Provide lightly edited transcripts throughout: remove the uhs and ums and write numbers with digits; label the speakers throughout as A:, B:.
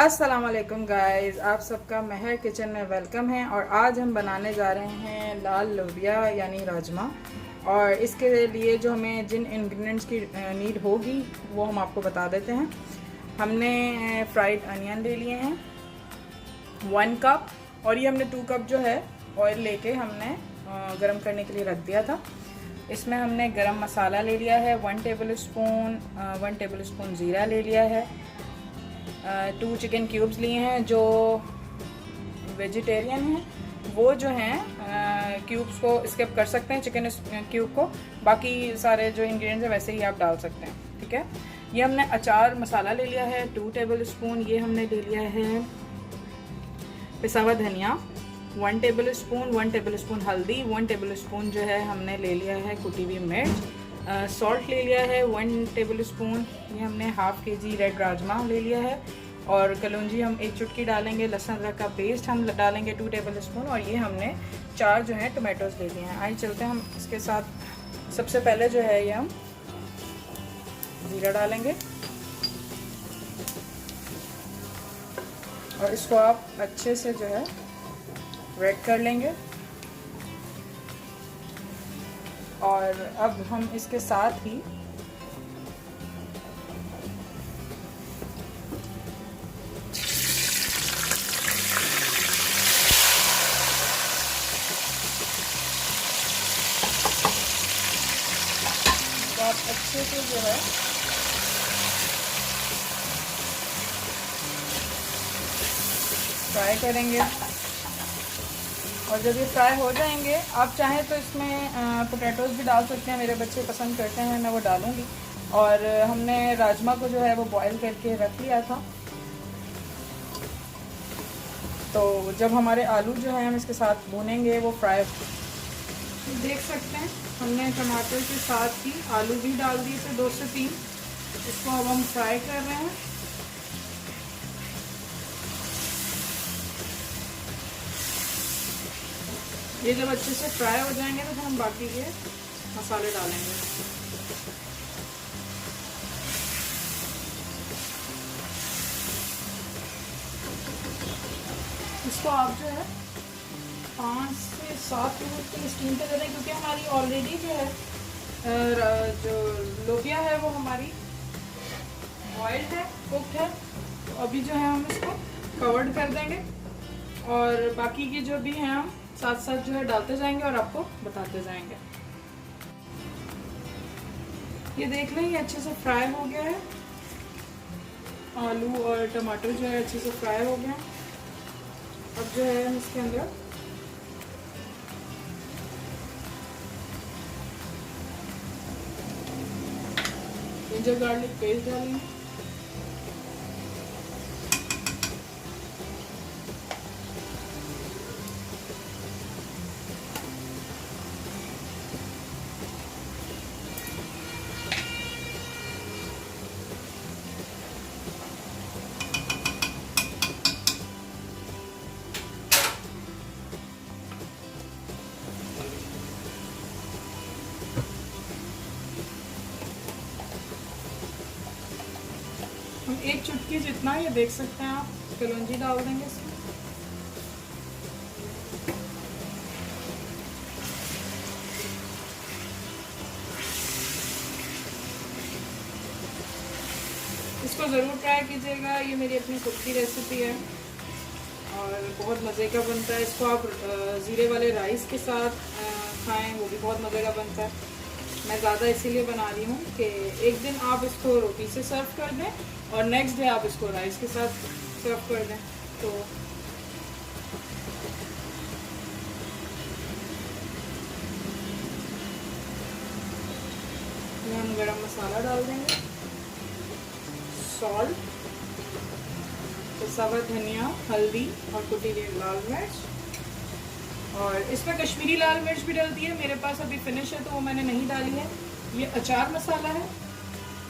A: अस्सलाम वालेकुम गाइस, आप सबका महर किचन में वेलकम है। और आज हम बनाने जा रहे हैं लाल लोबिया यानी राजमा। और इसके लिए जो हमें जिन इंग्रेडिएंट्स की नीड होगी वो हम आपको बता देते हैं। हमने फ्राइड अनियन ले लिए हैं 1 कप, और ये हमने 2 कप जो है ऑयल लेके हमने गरम करने के लिए रख दिया था। इसमें हमने गरम मसाला ले लिया है 1 टेबल स्पून ज़ीरा ले लिया है, 2 चिकन क्यूब्स लिए हैं। जो वेजिटेरियन हैं वो जो हैं क्यूब्स को स्किप कर सकते हैं, चिकन क्यूब को। बाकी सारे जो इंग्रेडिएंट्स हैं वैसे ही आप डाल सकते हैं, ठीक है। ये हमने अचार मसाला ले लिया है 2 टेबल स्पून। ये हमने ले लिया है पिसा हुआ धनिया 1 टेबल स्पून हल्दी 1 टेबल स्पून जो है हमने ले लिया है कुटी हुई मिर्च। सॉल्ट ले लिया है 1 टेबल स्पून। ये हमने हाफ़ kg रेड राजमा ले लिया है। और कलौंजी हम 1 चुटकी डालेंगे। लहसुन अदरक का पेस्ट हम डालेंगे 2 टेबल स्पून। और ये हमने 4 जो है टोमेटोज़ ले लिए हैं। आइए चलते हैं हम इसके साथ। सबसे पहले जो है ये हम ज़ीरा डालेंगे और इसको आप अच्छे से जो है रेड कर लेंगे। और अब हम इसके साथ ही तो आप अच्छे से जो है फ्राई करेंगे। और जब ये फ्राई हो जाएंगे, आप चाहें तो इसमें पोटैटोज़ भी डाल सकते हैं। मेरे बच्चे पसंद करते हैं, मैं वो डालूँगी। और हमने राजमा को जो है वो बॉईल करके रख लिया था। तो जब हमारे आलू जो हैं हम इसके साथ भूनेंगे वो फ्राई देख सकते हैं। हमने टमाटर के साथ ही आलू भी डाल दिए थे 2 से 3। इसको अब हम फ्राई कर रहे हैं। ये जब अच्छे से फ्राई हो जाएंगे तो फिर हम बाकी के मसाले डालेंगे। इसको आप जो है 5 से 7 मिनट की स्टीम पे दे दें, क्योंकि हमारी ऑलरेडी जो है जो लोबिया है वो हमारी बॉइल्ड है, कुक्ड है। तो अभी जो है हम इसको कवर्ड कर देंगे और बाकी के जो भी हैं हम साथ साथ जो है डालते जाएंगे और आपको बताते जाएंगे। ये देख लें, ये अच्छे से फ्राई हो गया है। आलू और टमाटर जो है अच्छे से फ्राई हो गया। अब जो है हम इसके अंदर जिंजर गार्लिक पेस्ट डालेंगे। हम 1 चुटकी जितना, ये देख सकते हैं आप, कलौंजी डाल देंगे इसमें। इसको ज़रूर ट्राई कीजिएगा, ये मेरी अपनी खुद की रेसिपी है और बहुत मज़े का बनता है। इसको आप ज़ीरे वाले राइस के साथ खाएं, वो भी बहुत मज़े का बनता है। मैं ज़्यादा इसीलिए बना रही हूँ कि एक दिन आप इसको रोटी से सर्व कर दें और नेक्स्ट डे आप इसको राइस के साथ सर्व कर दें। तो ये हम गरम मसाला डाल देंगे, सॉल्ट, पिसा हुआ धनिया, हल्दी और कुटी हुई लाल मिर्च। और इसमें कश्मीरी लाल मिर्च भी डलती है, मेरे पास अभी फिनिश है तो वो मैंने नहीं डाली है। ये अचार मसाला है,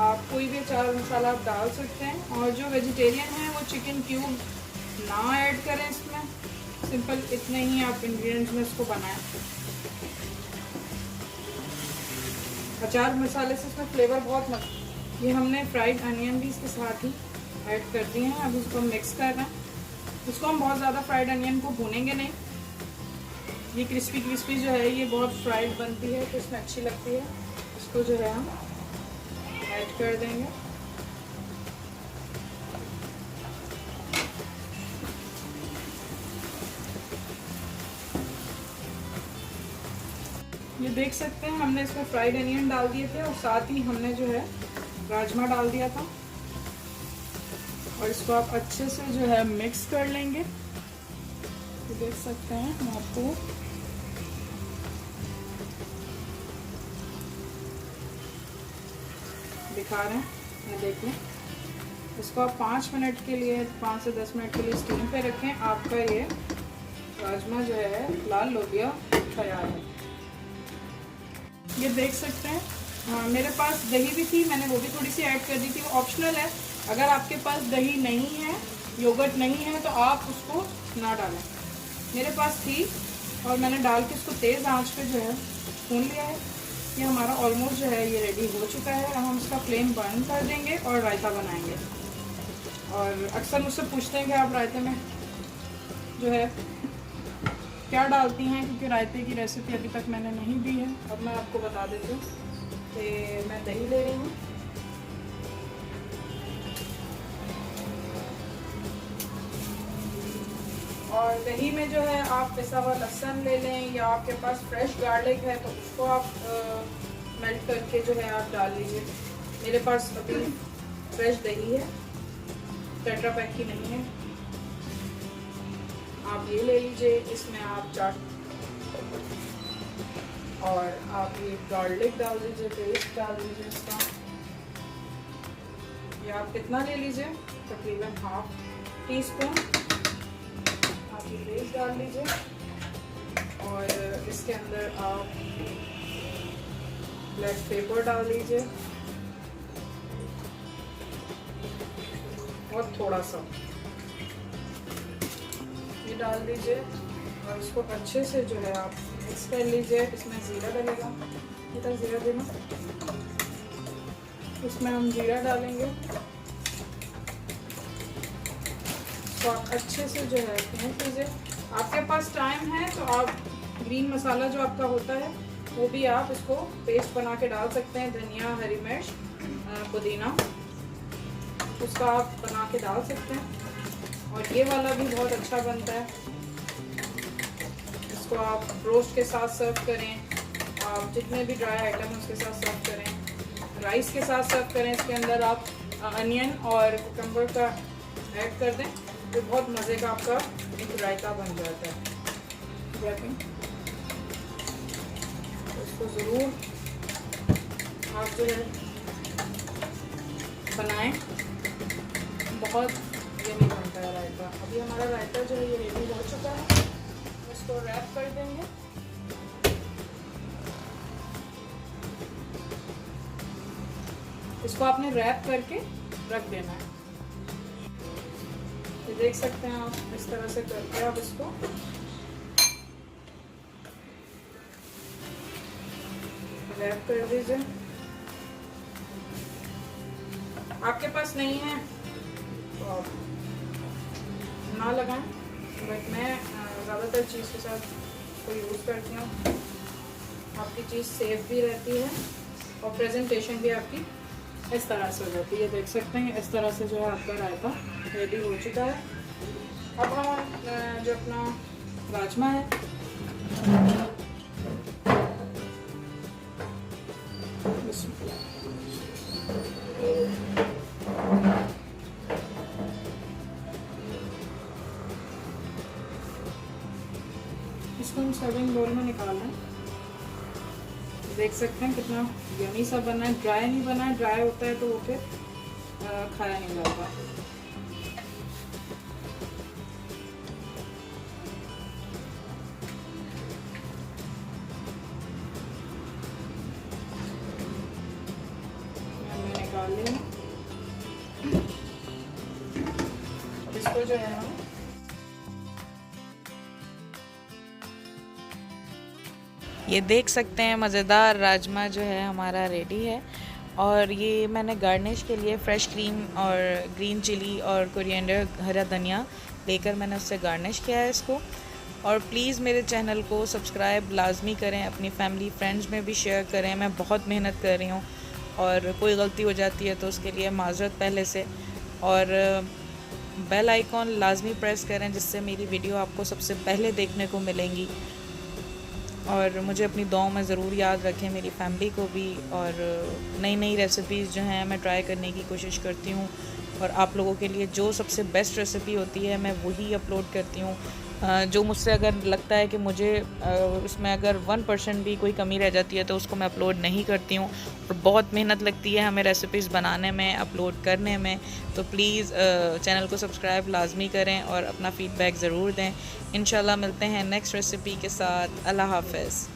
A: आप कोई भी अचार मसाला आप डाल सकते हैं। और जो वेजिटेरियन हैं वो चिकन क्यूब ना ऐड करें इसमें, सिंपल इतने ही आप इंग्रेडिएंट्स में इसको बनाएं। अचार मसाले से इसमें फ्लेवर बहुत ये हमने फ्राइड अनियन भी इसके साथ ही ऐड कर दिए हैं। अब इसको मिक्स कर रहे हैं। इसको हम बहुत ज़्यादा फ्राइड अनियन को भूनेंगे नहीं। ये क्रिस्पी क्रिस्पी जो है ये बहुत फ्राइड बनती है तो इसमें अच्छी लगती है। इसको जो है हम ऐड कर देंगे। ये देख सकते हैं हमने इसमें फ्राइड अनियन डाल दिए थे और साथ ही हमने जो है राजमा डाल दिया था। और इसको आप अच्छे से जो है मिक्स कर लेंगे। ये देख सकते हैं हम आपको दिखा रहे हैं, ये देख लें। इसको आप 5 मिनट के लिए 5 से 10 मिनट के लिए स्टीम पे रखें। आपका ये राजमा जो है लाल लोबिया तैयार है। ये देख सकते हैं। हाँ, मेरे पास दही भी थी, मैंने वो भी थोड़ी सी ऐड कर दी थी। वो ऑप्शनल है। अगर आपके पास दही नहीं है, योगर्ट नहीं है, तो आप उसको ना डालें। मेरे पास थी और मैंने डाल के इसको तेज़ आंच पे जो है भून लिया है। ये हमारा ऑलमोस्ट जो है ये रेडी हो चुका है। अब हम इसका फ्लेम बंद कर देंगे और रायता बनाएंगे। और अक्सर मुझसे पूछते हैं कि आप रायते में जो है क्या डालती हैं, क्योंकि रायते की रेसिपी अभी तक मैंने नहीं दी है। अब मैं आपको बता देती हूँ कि मैं दही ले रही हूँ। और दही में जो है आप पिसा हुआ लहसुन ले लें, या आपके पास फ्रेश गार्लिक है तो उसको आप मेल्ट करके जो है आप डाल लीजिए। मेरे पास अभी फ्रेश दही है, टेट्रा पैक की नहीं है। आप ये ले लीजिए। इसमें आप चाट और आप ये गार्लिक डाल दीजिए, पेस्ट डाल दीजिए इसका। ये आप कितना ले लीजिए, तकरीबन ½ टीस्पून आप ये पेस्ट डाल लीजिए। और इसके अंदर आप ब्लैक पेपर डाल दीजिए और थोड़ा सा ये डाल दीजिए। और इसको अच्छे से जो है आप मिक्स कर लीजिए। इसमें ज़ीरा डलेगा, इतना ज़ीरा देना। इसमें हम ज़ीरा डालेंगे। तो आप अच्छे से जो है भून लीजिए। आपके पास टाइम है तो आप ग्रीन मसाला जो आपका होता है वो भी आप इसको पेस्ट बना के डाल सकते हैं। धनिया, हरी मिर्च, पुदीना, उसका आप बना के डाल सकते हैं। और ये वाला भी बहुत अच्छा बनता है। इसको आप रोस्ट के साथ सर्व करें। आप जितने भी ड्राई आइटम उसके साथ सर्व करें। राइस के साथ सर्व करें। इसके अंदर आप अनियन और कुकम्बर का ऐड कर दें तो बहुत मज़े का आपका एक रायता बन जाता है। तो इसको ज़रूर आप जो है बनाएं। बहुत यम्मी बनता है रायता। अभी हमारा रायता जो है ये रेडी हो चुका है। इसको रैप कर देंगे। इसको आपने रैप करके रख देना है। ये देख सकते हैं आप इस तरह से करके आप इसको रैप कर दीजिए। आपके पास नहीं है तो आप ना लगाएं, बट मैं ज़्यादातर चीज़ के साथ इसको यूज़ करती हूँ। आपकी चीज़ सेफ भी रहती है और प्रेजेंटेशन भी आपकी इस तरह से हो जाती है। देख सकते हैं इस तरह से जो है आपका रायता रेडी हो चुका है। अब हम जो अपना राजमा है इसको हम सर्विंग बोल में निकाल लें। देख सकते हैं कितना यमी सा बना है। ड्राई नहीं बना है। ड्राई होता है तो वो फिर खाया नहीं जाता। मैंने निकाल लिया। इसको जो है हम
B: ये देख सकते हैं मज़ेदार राजमा जो है हमारा रेडी है। और ये मैंने गार्निश के लिए फ्रेश क्रीम और ग्रीन चिली और कोरिएंडर हरा धनिया लेकर मैंने उससे गार्निश किया है इसको। और प्लीज़ मेरे चैनल को सब्सक्राइब लाजमी करें, अपनी फैमिली फ्रेंड्स में भी शेयर करें। मैं बहुत मेहनत कर रही हूँ और कोई गलती हो जाती है तो उसके लिए माजरत पहले से। और बेल आइकॉन लाजमी प्रेस करें जिससे मेरी वीडियो आपको सबसे पहले देखने को मिलेंगी। और मुझे अपनी दुआओं में ज़रूर याद रखें, मेरी फैमिली को भी। और नई नई रेसिपीज़ जो हैं मैं ट्राई करने की कोशिश करती हूँ और आप लोगों के लिए जो सबसे बेस्ट रेसिपी होती है मैं वही अपलोड करती हूँ। जो मुझसे अगर लगता है कि मुझे उसमें अगर 1% भी कोई कमी रह जाती है तो उसको मैं अपलोड नहीं करती हूँ। और बहुत मेहनत लगती है हमें रेसिपीज़ बनाने में, अपलोड करने में। तो प्लीज़ चैनल को सब्सक्राइब लाजमी करें और अपना फ़ीडबैक ज़रूर दें। इंशाल्लाह मिलते हैं नेक्स्ट रेसिपी के साथ। अल्लाह हाफ़िज़।